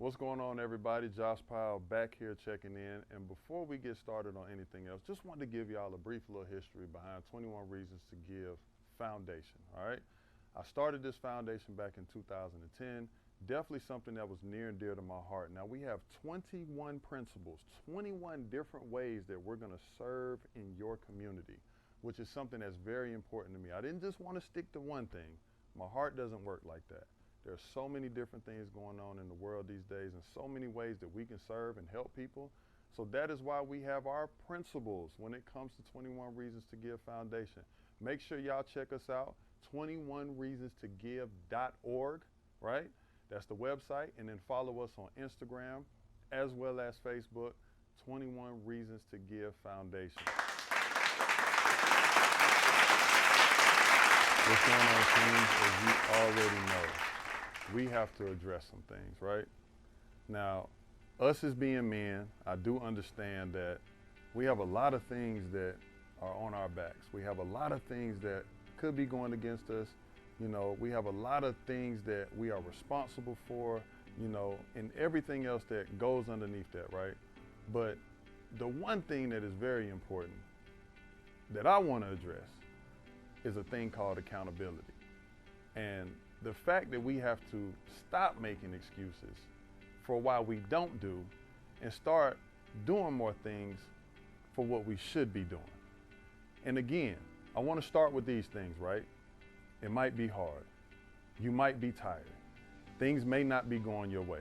What's going on, everybody? Josh Powell back here checking in. And before we get started on anything else, just wanted to give y'all a brief little history behind 21 Reasons to Give Foundation, all right? I started this foundation back in 2010. Definitely something that was near and dear to my heart. Now, we have 21 principles, 21 different ways that we're going to serve in your community, which is something that's very important to me. I didn't just want to stick to one thing. My heart doesn't work like that. There's so many different things going on in the world these days and so many ways that we can serve and help people. So that is why we have our principles when it comes to 21 Reasons to Give Foundation. Make sure y'all check us out, 21reasonstogive.org, right? That's the website. And then follow us on Instagram as well as Facebook, 21 Reasons to Give Foundation. What's going on, team? As you already know, we have to address some things, right? Now, us as being men, I do understand that we have a lot of things that are on our backs. We have a lot of things that could be going against us. You know, we have a lot of things that we are responsible for, you know, and everything else that goes underneath that, right? But the one thing that is very important that I want to address is a thing called accountability. And the fact that we have to stop making excuses for why we don't do and start doing more things for what we should be doing. And again, I want to start with these things, right? It might be hard. You might be tired. Things may not be going your way.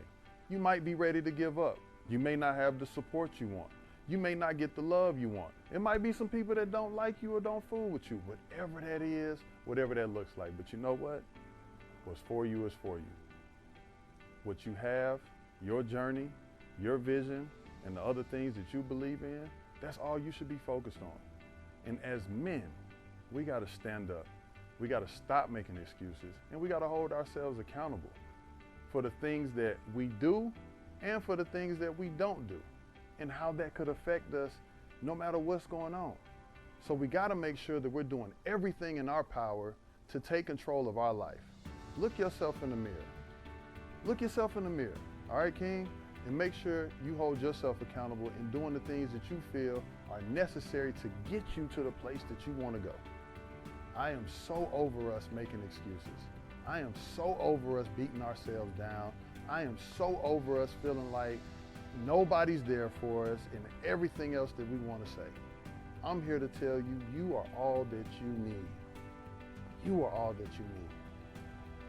You might be ready to give up. You may not have the support you want. You may not get the love you want. It might be some people that don't like you or don't fool with you. Whatever that is, whatever that looks like. But you know what? What's for you is for you. What you have, your journey, your vision, and the other things that you believe in, that's all you should be focused on. And as men, we got to stand up. We got to stop making excuses, and we got to hold ourselves accountable for the things that we do and for the things that we don't do, and how that could affect us no matter what's going on. So we got to make sure that we're doing everything in our power to take control of our life. Look yourself in the mirror. Look yourself in the mirror, all right, King? And make sure you hold yourself accountable in doing the things that you feel are necessary to get you to the place that you want to go. I am so over us making excuses. I am so over us beating ourselves down. I am so over us feeling like nobody's there for us and everything else that we want to say. I'm here to tell you, you are all that you need. You are all that you need.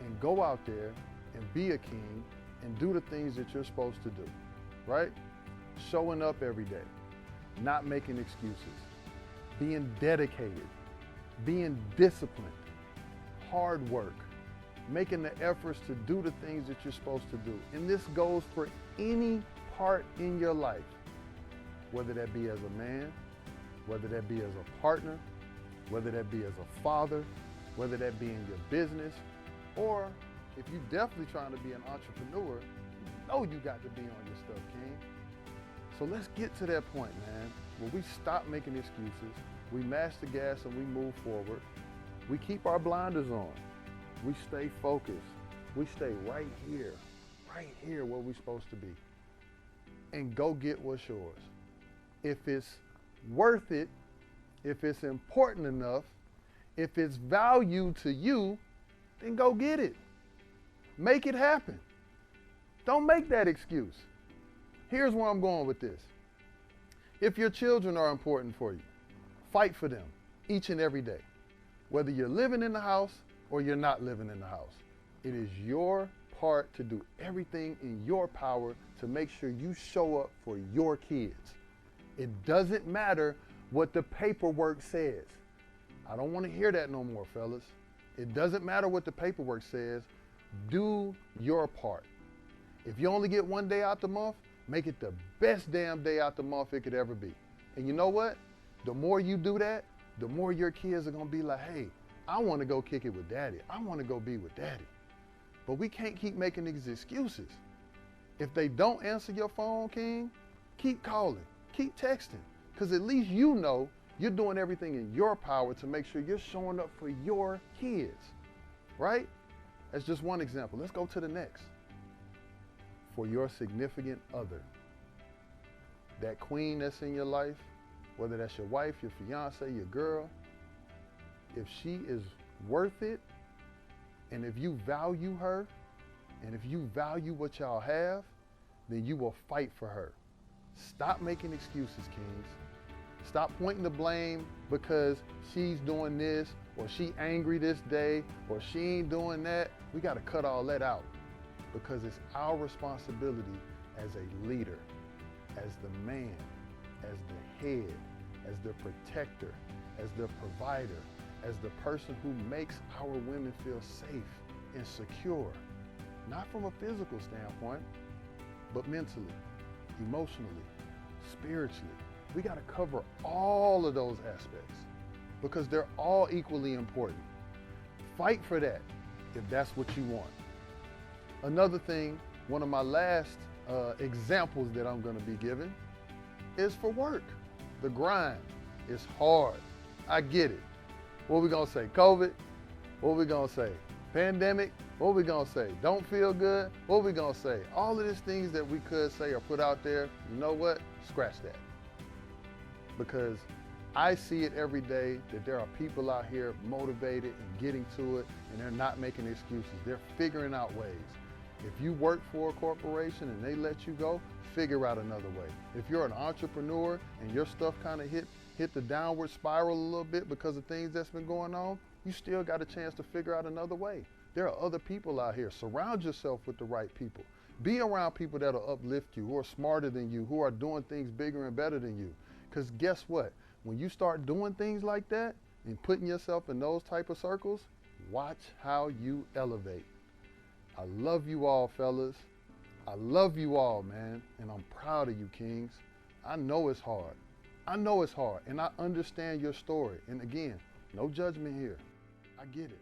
And go out there and be a king and do the things that you're supposed to do, right? Showing up every day, not making excuses, being dedicated, being disciplined, hard work, making the efforts to do the things that you're supposed to do. And this goes for any part in your life, whether that be as a man, whether that be as a partner, whether that be as a father, whether that be in your business, or if you're definitely trying to be an entrepreneur, you know you got to be on your stuff, King. So let's get to that point, man, where we stop making excuses, we mash the gas and we move forward. We keep our blinders on. We stay focused. We stay right here where we're supposed to be. And go get what's yours. If it's worth it, if it's important enough, if it's value to you, then go get it. Make it happen. Don't make that excuse. Here's where I'm going with this. If your children are important for you, fight for them each and every day. Whether you're living in the house or you're not living in the house, it is your part to do everything in your power to make sure you show up for your kids. It doesn't matter what the paperwork says. I don't want to hear that no more, fellas. It doesn't matter what the paperwork says. Do your part. If you only get one day out the month, make it the best damn day out the month it could ever be. And you know what? The more you do that, the more your kids are going to be like, hey, I want to go kick it with daddy. I want to go be with daddy. But we can't keep making these excuses. If they don't answer your phone, King, keep calling, keep texting, because at least you know you're doing everything in your power to make sure you're showing up for your kids, right? That's just one example. Let's go to the next. for your significant other. That queen that's in your life, whether that's your wife, your fiance, your girl, if she is worth it, and if you value her, and if you value what y'all have, then you will fight for her. Stop making excuses, kings. Stop pointing the blame because she's doing this, or she angry this day, or she ain't doing that. We got to cut all that out, because it's our responsibility as a leader, as the man, as the head, as the protector, as the provider, as the person who makes our women feel safe and secure, not from a physical standpoint, but mentally, emotionally, spiritually. We got to cover all of those aspects because they're all equally important. Fight for that if that's what you want. Another thing, one of my last examples that I'm going to be giving is for work. The grind is hard. I get it. What we going to say? COVID? What we going to say? Pandemic? What we going to say? Don't feel good? What we going to say? All of these things that we could say or put out there, you know what? Scratch that. Because I see it every day that there are people out here motivated and getting to it, and they're not making excuses. They're figuring out ways. If you work for a corporation and they let you go, figure out another way. If you're an entrepreneur and your stuff kind of hit the downward spiral a little bit because of things that's been going on, you still got a chance to figure out another way. There are other people out here. Surround yourself with the right people. Be around people that'll uplift you, who are smarter than you, who are doing things bigger and better than you. Because guess what? When you start doing things like that and putting yourself in those type of circles, watch how you elevate. I love you all, fellas. I love you all, man. And I'm proud of you, kings. I know it's hard. I know it's hard. And I understand your story. And again, no judgment here. I get it.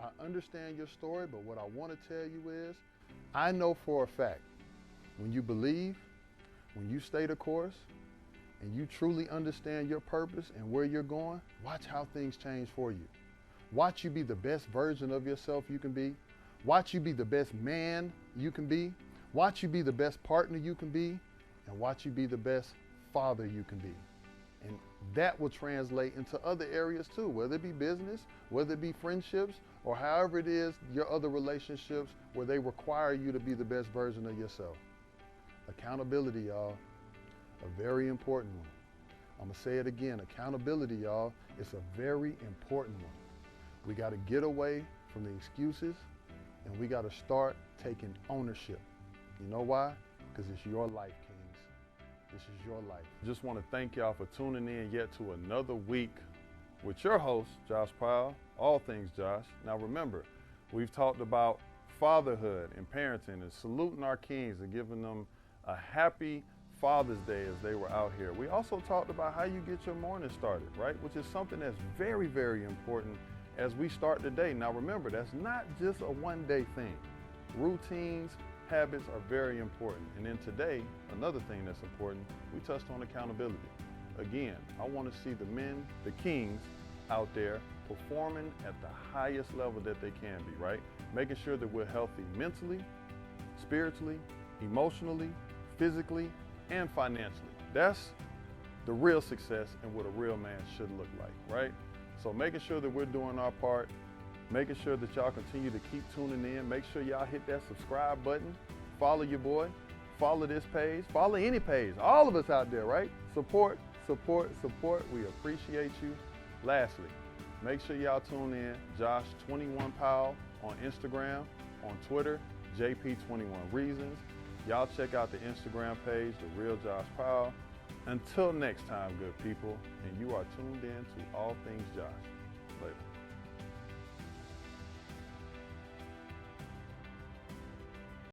I understand your story, but what I want to tell you is, I know for a fact, when you believe, when you stay the course, and you truly understand your purpose and where you're going, watch how things change for you. Watch you be the best version of yourself you can be. Watch you be the best man you can be. Watch you be the best partner you can be. And watch you be the best father you can be. And that will translate into other areas too, whether it be business, whether it be friendships, or however it is, your other relationships where they require you to be the best version of yourself. Accountability, y'all. A very important one. I'm gonna say it again, accountability, y'all, it's a very important one. We gotta get away from the excuses and we gotta start taking ownership. You know why? Because it's your life, kings. This is your life. Just wanna thank y'all for tuning in yet to another week with your host, Josh Powell, All Things Josh. Now remember, we've talked about fatherhood and parenting and saluting our kings and giving them a happy Father's Day as they were out here. We also talked about how you get your morning started, right? Which is something that's very, very important as we start the day. Now remember, that's not just a one-day thing. Routines, habits are very important. And then today, another thing that's important, we touched on accountability. Again, I want to see the men, the kings out there performing at the highest level that they can be, right? Making sure that we're healthy mentally, spiritually, emotionally, physically, and financially. That's the real success and what a real man should look like, right? So making sure that we're doing our part, making sure that y'all continue to keep tuning in, make sure y'all hit that subscribe button, follow your boy, follow this page, follow any page, all of us out there, right? Support, support, support. We appreciate you. Lastly, make sure y'all tune in, Josh21 Powell on Instagram, on Twitter, JP21 Reasons. Y'all check out the Instagram page, The Real Josh Powell. Until next time, good people, and you are tuned in to All Things Josh. Later.